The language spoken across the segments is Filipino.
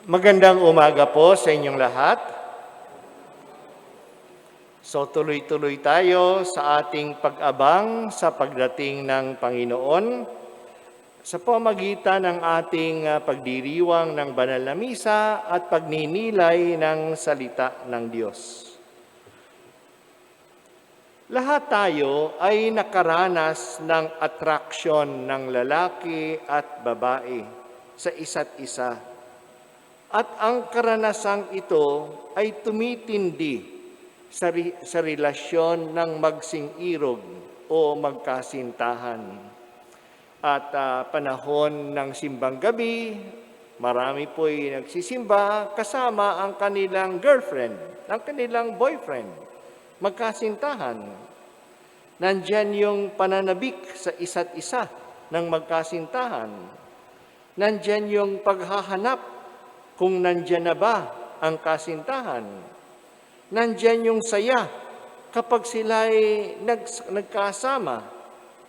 Magandang umaga po sa inyong lahat. So tuloy-tuloy tayo sa ating pag-abang sa pagdating ng Panginoon sa pamagitan ng ating pagdiriwang ng banal na misa at pagninilay ng salita ng Diyos. Lahat tayo ay nakaranas ng attraction ng lalaki at babae sa isa't isa. At ang karanasang ito ay tumitindi sa relasyon ng magsing-irog o magkasintahan. At panahon ng simbang gabi, marami po'y nagsisimba kasama ang kanilang girlfriend, ang kanilang boyfriend, magkasintahan. Nandyan yung pananabik sa isa't isa ng magkasintahan. Nandyan yung paghahanap kung nandyan na ba ang kasintahan. Nandyan yung saya kapag sila'y nagkasama,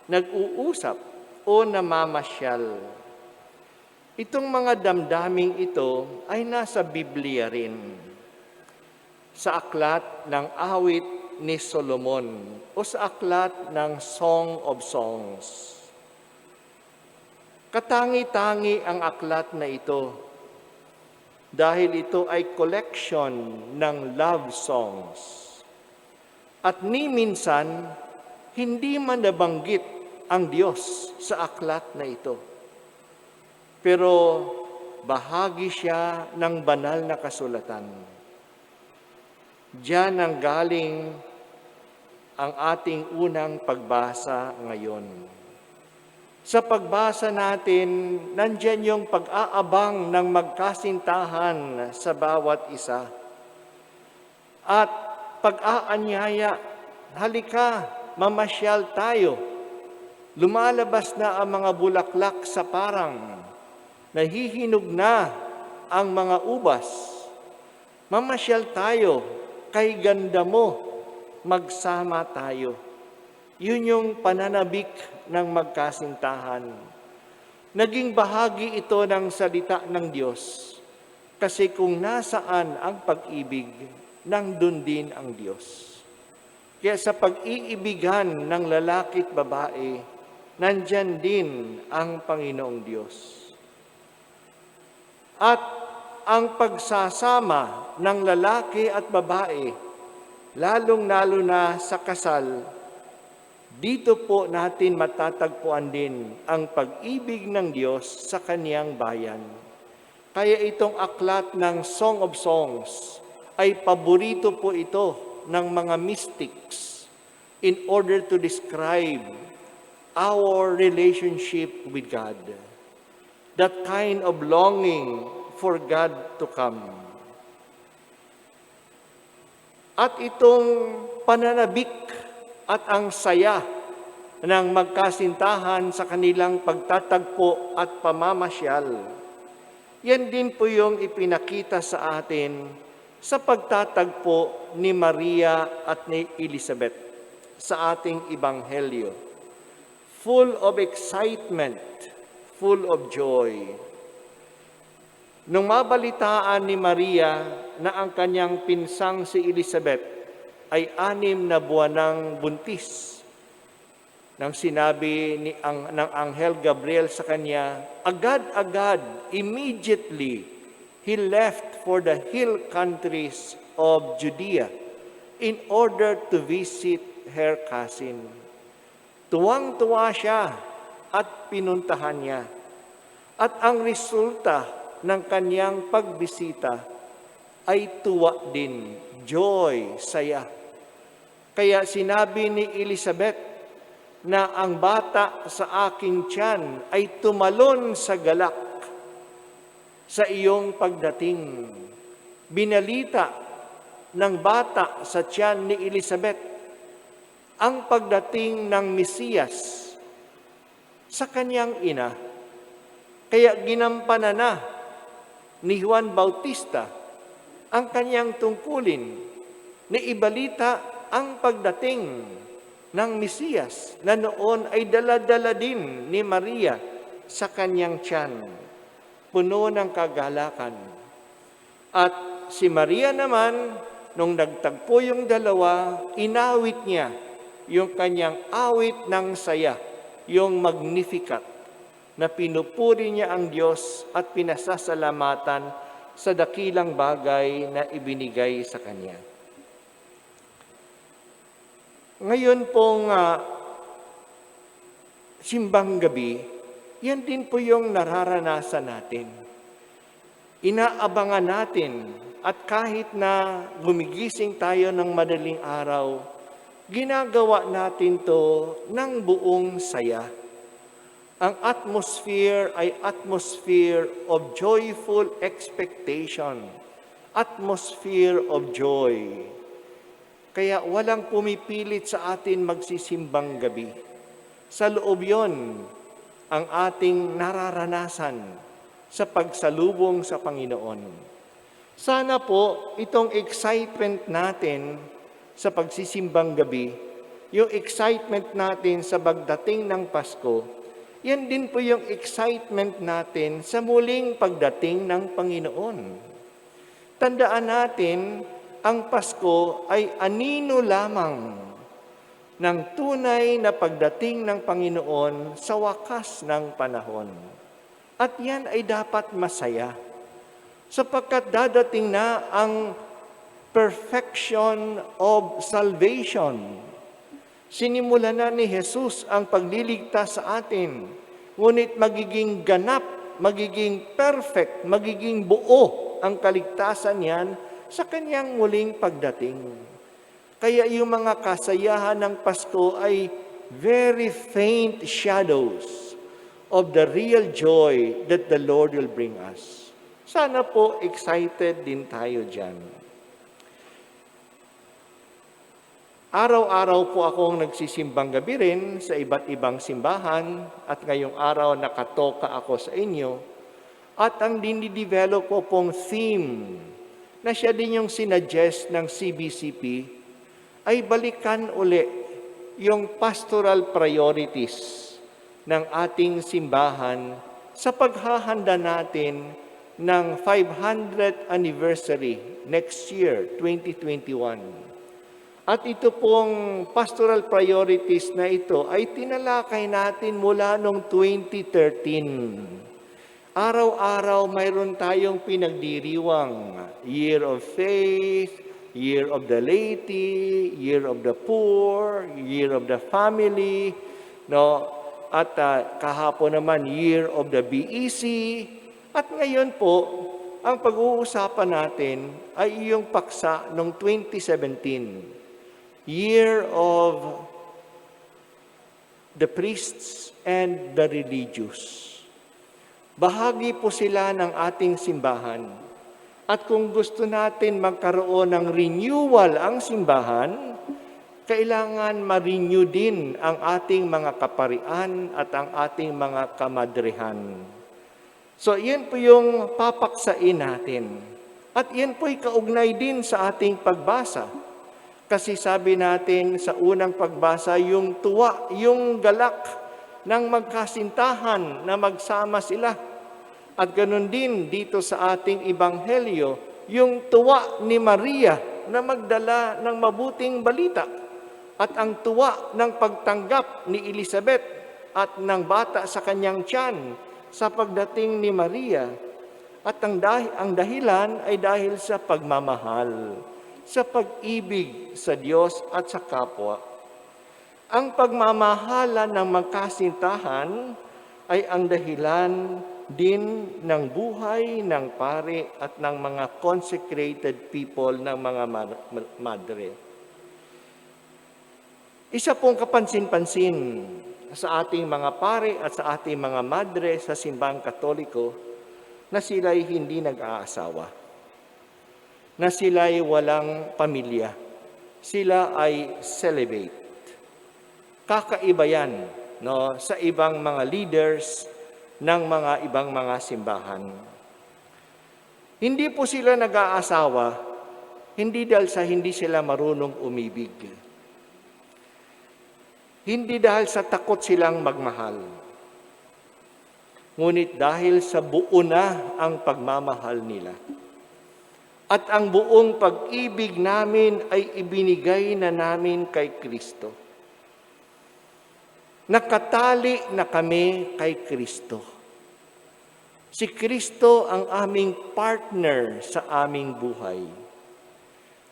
nag-uusap o namamasyal. Itong mga damdaming ito ay nasa Biblia rin. Sa aklat ng awit ni Solomon o sa aklat ng Song of Songs. Katangi-tangi ang aklat na ito dahil ito ay collection ng love songs. At ni minsan, hindi man nabanggit ang Diyos sa aklat na ito. Pero bahagi siya ng banal na kasulatan. Diyan ang galing ang ating unang pagbasa ngayon. Sa pagbasa natin, nandyan yung pag-aabang ng magkasintahan sa bawat isa. At pag-aanyaya, halika, mamasyal tayo. Lumalabas na ang mga bulaklak sa parang, nahihinog na ang mga ubas. Mamasyal tayo, kay ganda mo, magsama tayo. Yun yung pananabik ng magkasintahan. Naging bahagi ito ng salita ng Diyos. Kasi kung nasaan ang pag-ibig, nandun din ang Diyos. Kaya sa pag-iibigan ng lalaki at babae, nandyan din ang Panginoong Diyos. At ang pagsasama ng lalaki at babae, lalong-lalo na sa kasal, dito po natin matatagpuan din ang pag-ibig ng Diyos sa Kaniyang bayan. Kaya itong aklat ng Song of Songs ay paborito po ito ng mga mystics in order to describe our relationship with God. That kind of longing for God to come. At itong pananabik at ang saya ng magkasintahan sa kanilang pagtatagpo at pamamasyal. Yan din po yung ipinakita sa atin sa pagtatagpo ni Maria at ni Elizabeth sa ating Ebanghelyo. Full of excitement, full of joy. Nung mabalitaan ni Maria na ang kanyang pinsang si Elizabeth ay 6 na buwan ng buntis. Nang sinabi ng Anghel Gabriel sa kanya, agad-agad, immediately, he left for the hill countries of Judea in order to visit her cousin. Tuwang-tuwa siya at pinuntahan niya. At ang resulta ng kanyang pagbisita ay tuwa din, joy, saya. Kaya sinabi ni Elizabeth na ang bata sa aking tiyan ay tumalon sa galak sa iyong pagdating. Binalita ng bata sa tiyan ni Elizabeth ang pagdating ng Mesiyas sa kanyang ina. Kaya ginampanan na ni Juan Bautista ang kanyang tungkulin na ibalita ang pagdating ng Mesiyas na noon ay dala-dala din ni Maria sa kanyang tiyan, puno ng kagalakan. At si Maria naman, nung nagtagpo yung dalawa, inawit niya yung kanyang awit ng saya, yung Magnificat, na pinupuri niya ang Diyos at pinasasalamatan sa dakilang bagay na ibinigay sa Kanya. Ngayon pong simbang gabi, yan din po yung nararanasan natin. Inaabangan natin at kahit na gumigising tayo ng madaling araw, ginagawa natin to ng buong saya. Ang atmosphere ay atmosphere of joyful expectation, atmosphere of joy. Kaya walang pumipilit sa atin magsisimbang gabi. Sa loob yon ang ating nararanasan sa pagsalubong sa Panginoon. Sana po itong excitement natin sa pagsisimbang gabi, yung excitement natin sa pagdating ng Pasko, yan din po yung excitement natin sa muling pagdating ng Panginoon. Tandaan natin, ang Pasko ay anino lamang ng tunay na pagdating ng Panginoon sa wakas ng panahon. At yan ay dapat masaya, sapagkat dadating na ang perfection of salvation. Sinimulan na ni Jesus ang pagliligtas sa atin, ngunit magiging ganap, magiging perfect, magiging buo ang kaligtasan niyan sa kanyang muling pagdating. Kaya yung mga kasayahan ng Pasko ay very faint shadows of the real joy that the Lord will bring us. Sana po excited din tayo dyan. Araw-araw po akong nagsisimbang gabi rin sa iba't ibang simbahan at ngayong araw nakatoka ako sa inyo at ang dinidevelop ko pong theme na siya din yung sinuggest ng CBCP ay balikan uli yung pastoral priorities ng ating simbahan sa paghahanda natin ng 500th anniversary next year, 2021. At ito pong pastoral priorities na ito ay tinalakay natin mula noong 2013. Araw-araw mayroon tayong pinagdiriwang Year of Faith, Year of the Laity, Year of the Poor, Year of the Family, no? At kahapon naman Year of the BEC. At ngayon po, ang pag-uusapan natin ay iyong paksa noong 2017. Year of the priests and the religious. Bahagi po sila ng ating simbahan. At kung gusto natin magkaroon ng renewal ang simbahan, kailangan ma-renew din ang ating mga kaparian at ang ating mga kamadrehan. So, yan po yung papaksain natin. At yan po'y kaugnay din sa ating pagbasa. Kasi sabi natin sa unang pagbasa, yung tuwa, yung galak ng magkasintahan na magsama sila. At ganun din dito sa ating ebanghelyo, yung tuwa ni Maria na magdala ng mabuting balita. At ang tuwa ng pagtanggap ni Elizabeth at ng bata sa kanyang tiyan sa pagdating ni Maria. At ang dahilan ay dahil sa pagmamahal, sa pag-ibig sa Diyos at sa kapwa. Ang pagmamahala ng magkasintahan ay ang dahilan din ng buhay ng pari at ng mga consecrated people ng mga madre. Isa pong kapansin-pansin sa ating mga pari at sa ating mga madre sa simbahang Katoliko na sila'y hindi nag-aasawa, na sila'y walang pamilya, sila ay celibate. Kakaiba yan, no, sa ibang mga leaders ng mga ibang mga simbahan. Hindi po sila nag-aasawa, hindi dahil sa hindi sila marunong umibig. Hindi dahil sa takot silang magmahal. Ngunit dahil sa buo na ang pagmamahal nila. at ang buong pag-ibig namin ay ibinigay na namin kay Kristo. Nakatali na kami kay Kristo. Si Kristo ang aming partner sa aming buhay.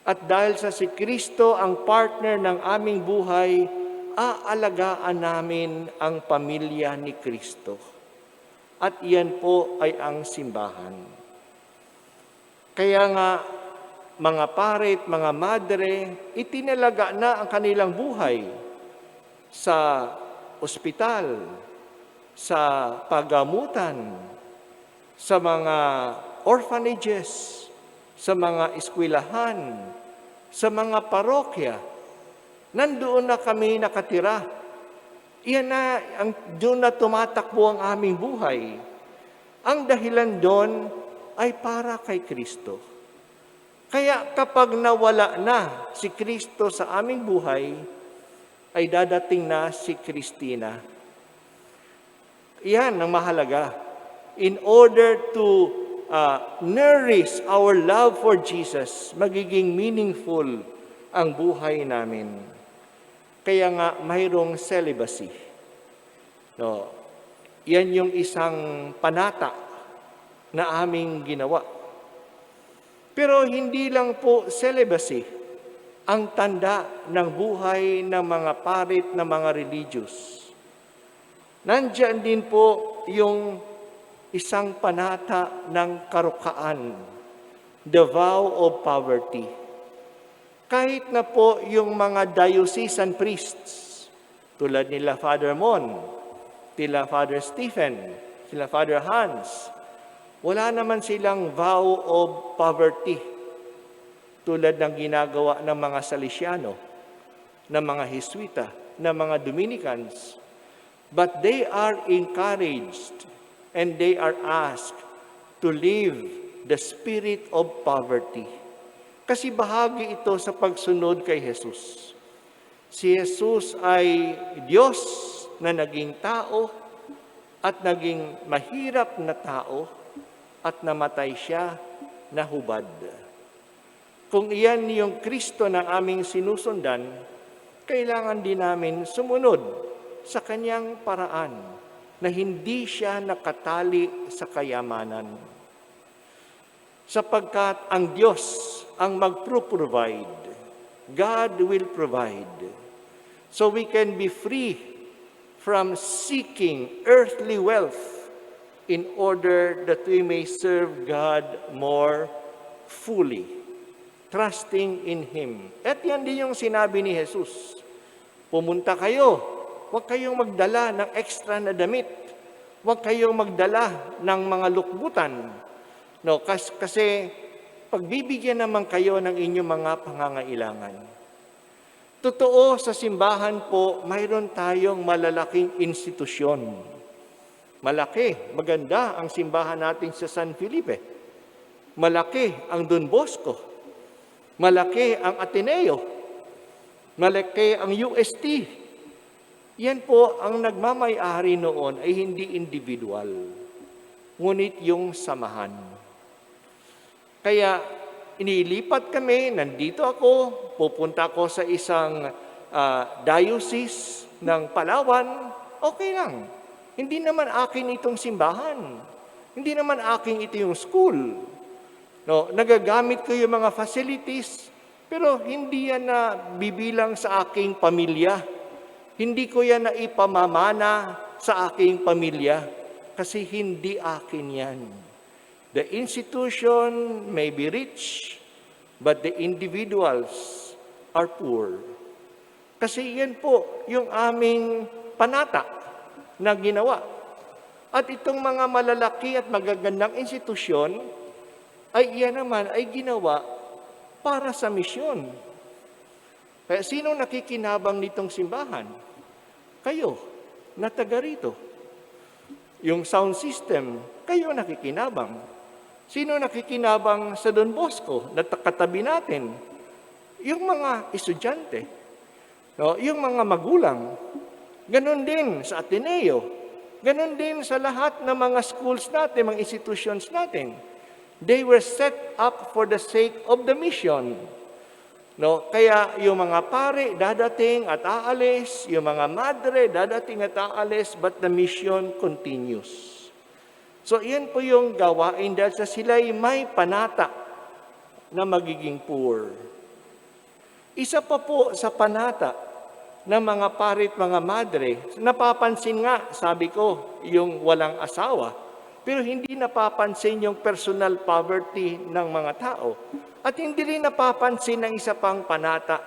At dahil sa si Kristo ang partner ng aming buhay, aalagaan namin ang pamilya ni Kristo. At iyan po ay ang simbahan. Kaya nga, mga pare at mga madre, itinalaga na ang kanilang buhay sa ospital, sa pagamutan, sa mga orphanages, sa mga eskwelahan, sa mga parokya. Nandoon na kami nakatira. Iyan na, doon na tumatakbo ang aming buhay. Ang dahilan doon ay para kay Kristo. Kaya kapag nawala na si Kristo sa aming buhay, ay dadating na si Kristina. Iyan ang mahalaga. In order to nourish our love for Jesus, magiging meaningful ang buhay namin. Kaya nga mayroong celibacy. No, yan yung isang panata na aming ginawa. Pero hindi lang po celibacy ang tanda ng buhay ng mga parit na mga religious. Nandiyan din po yung isang panata ng karukaan, the vow of poverty. Kahit na po yung mga diocesan priests, tulad nila Father Mon, nila Father Stephen, sila Father Hans, wala naman silang vow of poverty, tulad ng ginagawa ng mga Salesiano, ng mga Jesuita, ng mga Dominicans. But they are encouraged and they are asked to live the spirit of poverty. Kasi bahagi ito sa pagsunod kay Jesus. Si Jesus ay Diyos na naging tao at naging mahirap na tao at namatay siya na hubad. Kung iyan yung Kristo na aming sinusundan, kailangan din namin sumunod sa kanyang paraan na hindi siya nakatali sa kayamanan. Sapagkat ang Diyos ang mag-provide. God will provide. So we can be free from seeking earthly wealth in order that we may serve God more fully, trusting in Him. At yan din yung sinabi ni Jesus. Pumunta kayo, huwag kayong magdala ng extra na damit. Huwag kayong magdala ng mga lukbutan. No, kasi pagbibigyan naman kayo ng inyong mga pangangailangan. Totoo, sa simbahan po, mayroon tayong malalaking institusyon. Malaki, maganda ang simbahan natin sa San Felipe. Malaki ang Don Bosco. Malaki ang Ateneo. Malaki ang UST. Yan po ang nagmamay-ari noon ay hindi individual, ngunit yung samahan. Kaya inilipat kami, nandito ako, pupunta ako sa isang diocese ng Palawan, okay lang. Hindi naman akin itong simbahan. Hindi naman akin ito yung school. No, nagagamit ko yung mga facilities, pero hindi yan na bibilang sa aking pamilya. Hindi ko yan na ipamamana sa aking pamilya kasi hindi akin yan. The institution may be rich, but the individuals are poor. Kasi yan po yung aming panata na ginawa. At itong mga malalaki at magagandang institusyon, ay iyan naman ay ginawa para sa misyon. Kaya sino nakikinabang nitong simbahan? Kayo, na taga rito. Yung sound system, kayo nakikinabang. Sino nakikinabang sa Don Bosco na katabi natin? Yung mga estudyante, no? Yung mga magulang. Ganon din sa Ateneo. Ganon din sa lahat ng mga schools natin, mga institutions natin. They were set up for the sake of the mission. No, kaya yung mga pare dadating at aalis, yung mga madre dadating at aalis, but the mission continues. So iyan po yung gawain dahil sa sila'y may panata na magiging poor. Isa pa po sa panata ng mga pare at mga madre, napapansin nga, sabi ko, yung walang asawa, pero hindi napapansin yung personal poverty ng mga tao. At hindi rin napapansin ng isa pang panata,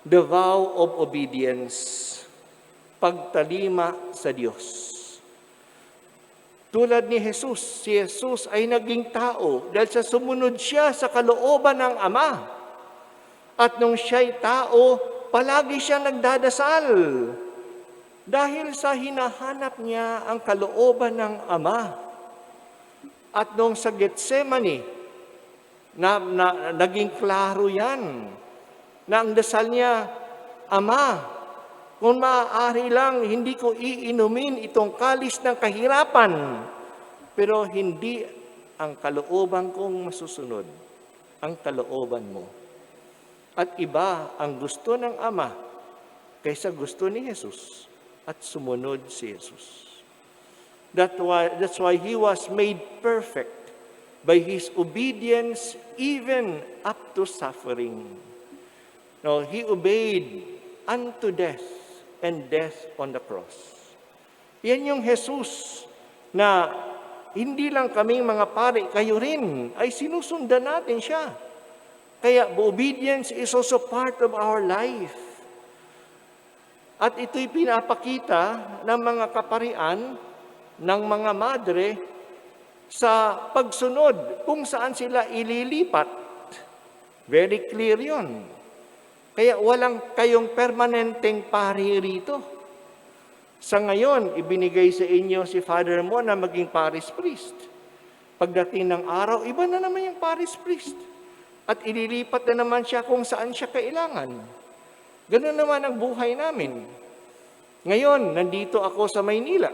the vow of obedience, pagtalima sa Diyos. Tulad ni Jesus, si Jesus ay naging tao dahil sa sumunod siya sa kalooban ng Ama. At nung siya'y tao, palagi siya nagdadasal. Dahil sa hinahanap niya ang kalooban ng Ama. At nung sa Getsemani, naging klaro yan, na ang dasal niya, Ama, kung maaari lang, hindi ko iinumin itong kalis ng kahirapan, pero hindi ang kalooban kong masusunod, ang kalooban mo. At iba ang gusto ng Ama kaysa gusto ni Jesus at sumunod si Jesus. That's why He was made perfect by His obedience even up to suffering. No, He obeyed unto death and death on the cross. Yan yung Jesus na hindi lang kaming mga pare, kayo rin, ay sinusundan natin siya. Kaya obedience is also part of our life. At ito'y pinapakita ng mga kaparian, ng mga madre, sa pagsunod kung saan sila ililipat. Very clear yun. Kaya walang kayong permanenteng pari rito. Sa ngayon, ibinigay sa inyo si Father mo na maging parish priest. Pagdating ng araw, iba na naman yung parish priest. At ililipat na naman siya kung saan siya kailangan. Ganun naman ang buhay namin. Ngayon, nandito ako sa Maynila.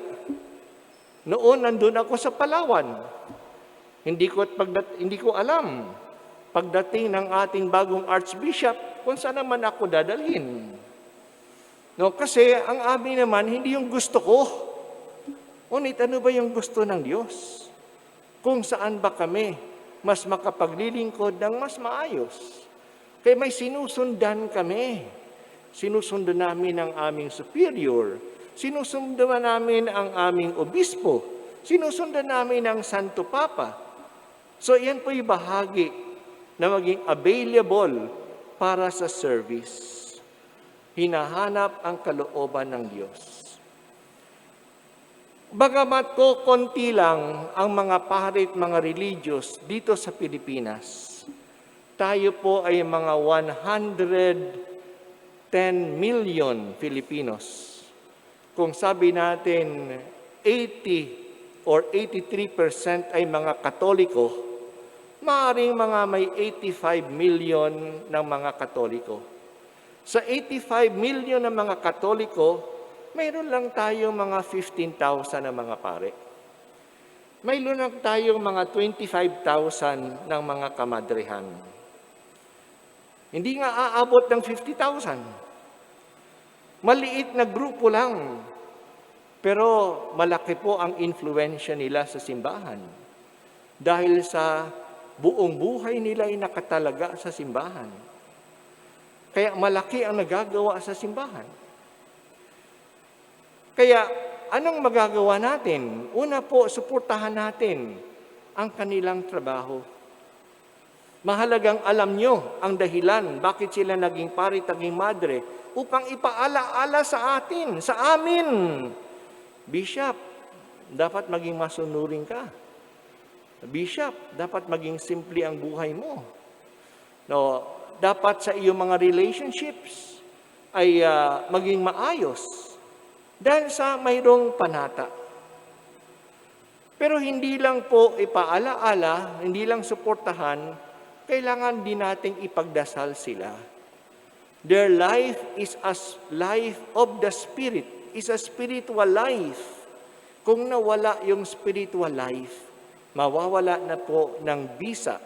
Noon, nandun ako sa Palawan. Hindi ko alam. Pagdating ng ating bagong Archbishop, kung saan naman ako dadalhin. No, kasi ang amin naman, hindi yung gusto ko. Ngunit ano ba yung gusto ng Diyos? Kung saan ba kami mas makapaglilingkod ng mas maayos? Kaya may sinusundan kami. Sinusundan namin ang aming superior. Sinusundan namin ang aming obispo. Sinusundan namin ang Santo Papa. So yan po yung bahagi na maging available para sa service. Hinahanap ang kalooban ng Diyos. Bagamat ko konti lang ang mga pare at mga religious dito sa Pilipinas, tayo po ay mga 110 million Filipinos. Kung sabi natin 80 or 83% ay mga Katoliko, maaaring mga may 85 million ng mga Katoliko. Sa 85 million ng mga Katoliko, mayroon lang tayong mga 15,000 na mga pare. Mayroon lang tayong mga 25,000 ng mga kamadrehan. Hindi nga aabot ng 50,000. Maliit na grupo lang. Pero malaki po ang influensya nila sa simbahan. Dahil sa buong buhay nila ay nakatalaga sa simbahan. Kaya malaki ang nagagawa sa simbahan. Kaya anong magagawa natin? Una po, suportahan natin ang kanilang trabaho. Mahalagang alam nyo ang dahilan bakit sila naging pari, naging madre, upang ipaalaala sa atin, sa amin. Bishop, dapat maging masunurin ka. Bishop, dapat maging simple ang buhay mo. No, dapat sa iyong mga relationships ay maging maayos dahil sa mayroong panata. Pero hindi lang po ipaalaala, hindi lang suportahan, kailangan din nating ipagdasal sila. Their life is a life of the Spirit, is a spiritual life. Kung nawala yung spiritual life, mawawala na po ng bisa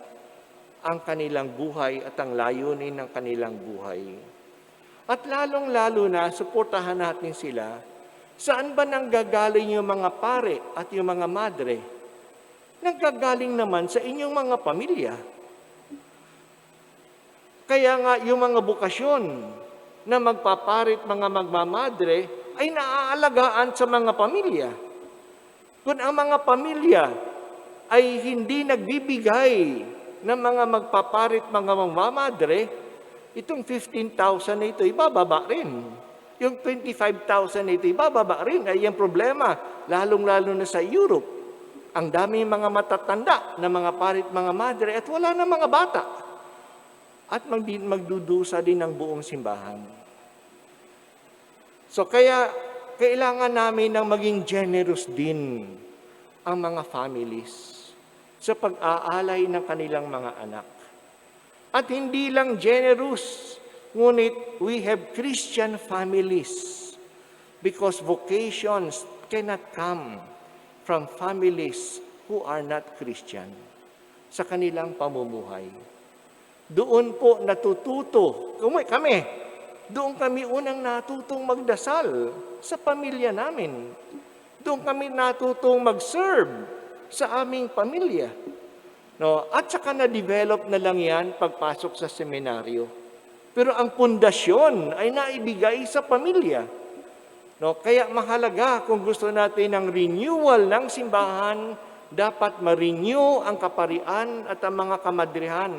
ang kanilang buhay at ang layunin ng kanilang buhay. At lalong-lalo na, suportahan natin sila. Saan ba nanggagaling yung mga pare at yung mga madre? Nanggagaling naman sa inyong mga pamilya. Kaya nga yung mga bukasyon na magpaparit mga magmamadre ay naaalagaan sa mga pamilya. Kung ang mga pamilya ay hindi nagbibigay ng mga magpaparit mga magmamadre, itong 15,000 na ito, ibababa rin. Yung 25,000 na ito, ibababa rin. Ay yung problema, lalong-lalo na sa Europe. Ang dami mga matatanda na mga parit mga madre at wala na mga bata. At magdudusa din ang buong simbahan. So kaya, kailangan namin ng maging generous din ang mga families sa pag-aalay ng kanilang mga anak. At hindi lang generous, ngunit we have Christian families because vocations cannot come from families who are not Christian sa kanilang pamumuhay. Doon po natututo, doon kami unang natutong magdasal sa pamilya namin. Doon kami natutong mag-serve sa aming pamilya. No, at saka na-develop na lang yan pagpasok sa seminaryo. Pero ang pundasyon ay naibigay sa pamilya. No, kaya mahalaga kung gusto natin ng renewal ng simbahan, dapat ma-renew ang kaparian at ang mga kamadrihan.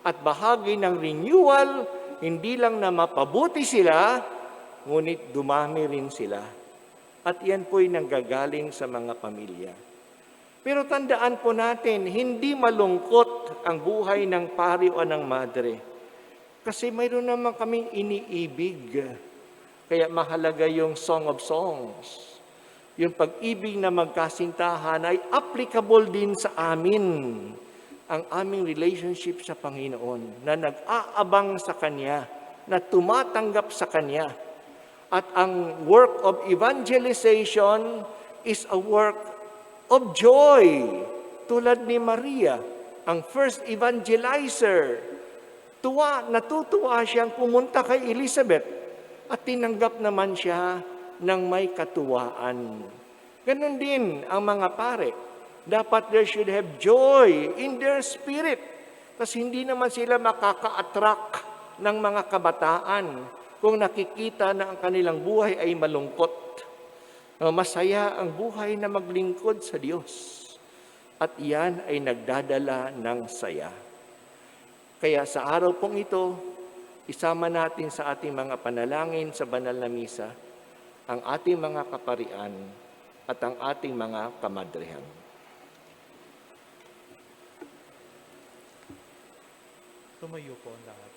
At bahagi ng renewal, hindi lang na mapabuti sila, ngunit dumami rin sila. At yan po'y nanggagaling sa mga pamilya. Pero tandaan po natin, hindi malungkot ang buhay ng pari o ng madre. Kasi mayroon naman kaming iniibig. Kaya mahalaga yung Song of Songs. Yung pag-ibig na magkasintahan ay applicable din sa amin. Ang aming relationship sa Panginoon na nag-aabang sa Kanya, na tumatanggap sa Kanya. At ang work of evangelization is a work of joy. Tulad ni Maria, ang first evangelizer. Natutuwa siyang pumunta kay Elizabeth at tinanggap naman siya ng may katuwaan. Ganon din ang mga pare. Dapat there should have joy in their spirit. Kasi hindi naman sila makaka-attract ng mga kabataan kung nakikita na ang kanilang buhay ay malungkot. Masaya ang buhay na maglingkod sa Diyos. At iyan ay nagdadala ng saya. Kaya sa araw pong ito, isama natin sa ating mga panalangin sa banal na misa ang ating mga kaparian at ang ating mga kamadrehan. Tumayo po ang lahat.